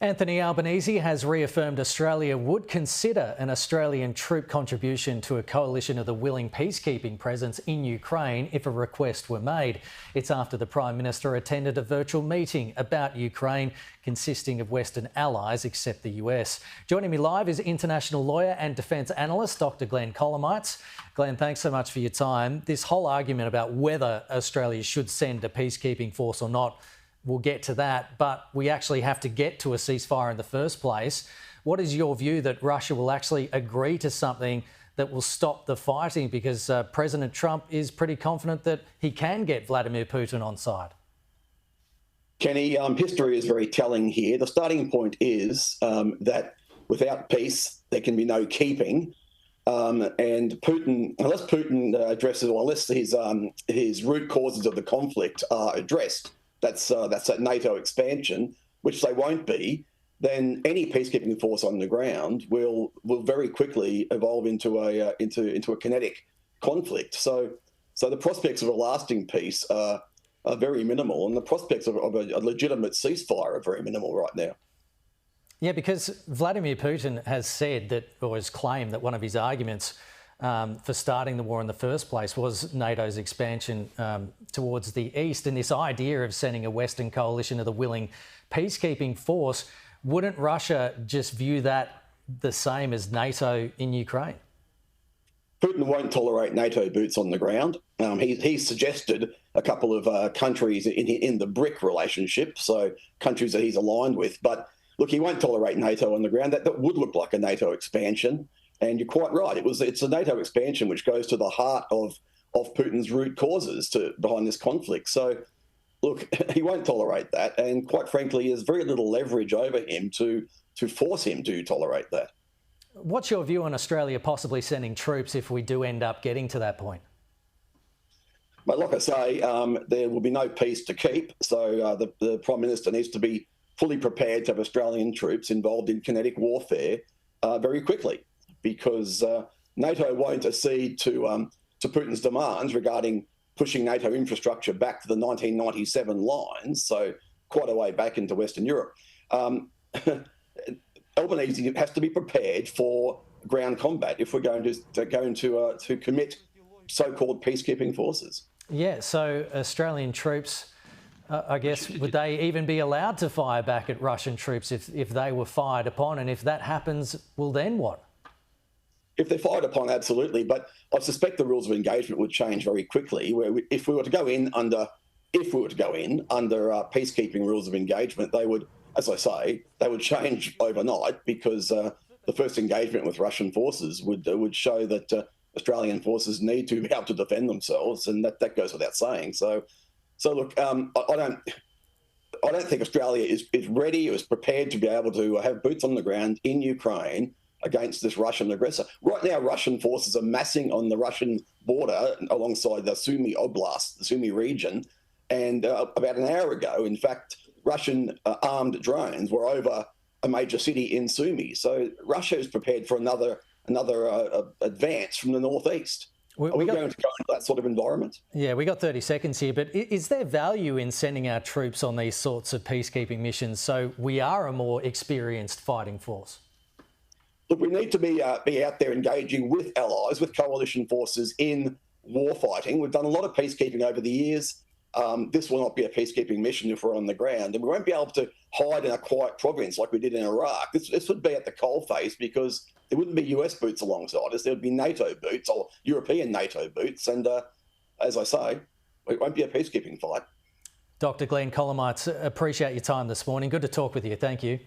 Anthony Albanese has reaffirmed Australia would consider an Australian troop contribution to a coalition of the willing peacekeeping presence in Ukraine if a request were made. It's after the Prime Minister attended a virtual meeting about Ukraine consisting of Western allies except the US. Joining me live is international lawyer and defence analyst Dr Glenn Kolomeitz. Glenn, thanks so much for your time. This whole argument about whether Australia should send a peacekeeping force or not, we'll get to that, but we actually have to get to a ceasefire in the first place. What is your view that Russia will actually agree to something that will stop the fighting? Because President Trump is pretty confident that he can get Vladimir Putin on side. Kenny, history is very telling here. The starting point is that without peace, there can be no keeping. And Putin, unless Putin addresses, or unless his root causes of the conflict are addressed, that's that NATO expansion, which they won't be, then any peacekeeping force on the ground will very quickly evolve into a kinetic conflict. So the prospects of a lasting peace are very minimal, and the prospects of a legitimate ceasefire are very minimal right now. Yeah, because Vladimir Putin has said that, or has claimed that one of his arguments for starting the war in the first place was NATO's expansion towards the east, and this idea of sending a Western coalition of the willing peacekeeping force. Wouldn't Russia just view that the same as NATO in Ukraine? Putin won't tolerate NATO boots on the ground. He's suggested a couple of countries in the BRIC relationship, so countries that he's aligned with. But look, he won't tolerate NATO on the ground. That would look like a NATO expansion. And you're quite right. It's a NATO expansion which goes to the heart of Putin's root causes behind this conflict. So, look, he won't tolerate that. And quite frankly, there's very little leverage over him to force him to tolerate that. What's your view on Australia possibly sending troops if we do end up getting to that point? But like I say, there will be no peace to keep. So the Prime Minister needs to be fully prepared to have Australian troops involved in kinetic warfare very quickly, because NATO won't accede to Putin's demands regarding pushing NATO infrastructure back to the 1997 lines, so quite a way back into Western Europe. Albanese has to be prepared for ground combat if we're going to commit so-called peacekeeping forces. Yeah, so Australian troops, I guess, would they even be allowed to fire back at Russian troops if they were fired upon? And if that happens, well, then what? If they're fired upon, absolutely. But I suspect the rules of engagement would change very quickly. If we were to go in under peacekeeping rules of engagement, they would, as I say, they would change overnight, because the first engagement with Russian forces would show that Australian forces need to be able to defend themselves, and that goes without saying. So look, I don't think Australia is ready or is prepared to be able to have boots on the ground in Ukraine against this Russian aggressor. Right now, Russian forces are massing on the Russian border alongside the Sumy Oblast, the Sumy region. And about an hour ago, in fact, Russian armed drones were over a major city in Sumy. So Russia is prepared for another advance from the northeast. Are we going to go into that sort of environment? Yeah, we got 30 seconds here, but is there value in sending our troops on these sorts of peacekeeping missions so we are a more experienced fighting force? Look, we need to be out there engaging with allies, with coalition forces in war fighting. We've done a lot of peacekeeping over the years. This will not be a peacekeeping mission if we're on the ground, and we won't be able to hide in a quiet province like we did in Iraq. This would be at the coalface, because there wouldn't be US boots alongside us. There would be NATO boots, or European NATO boots. And as I say, it won't be a peacekeeping fight. Dr Glenn Kolomeitz, appreciate your time this morning. Good to talk with you. Thank you.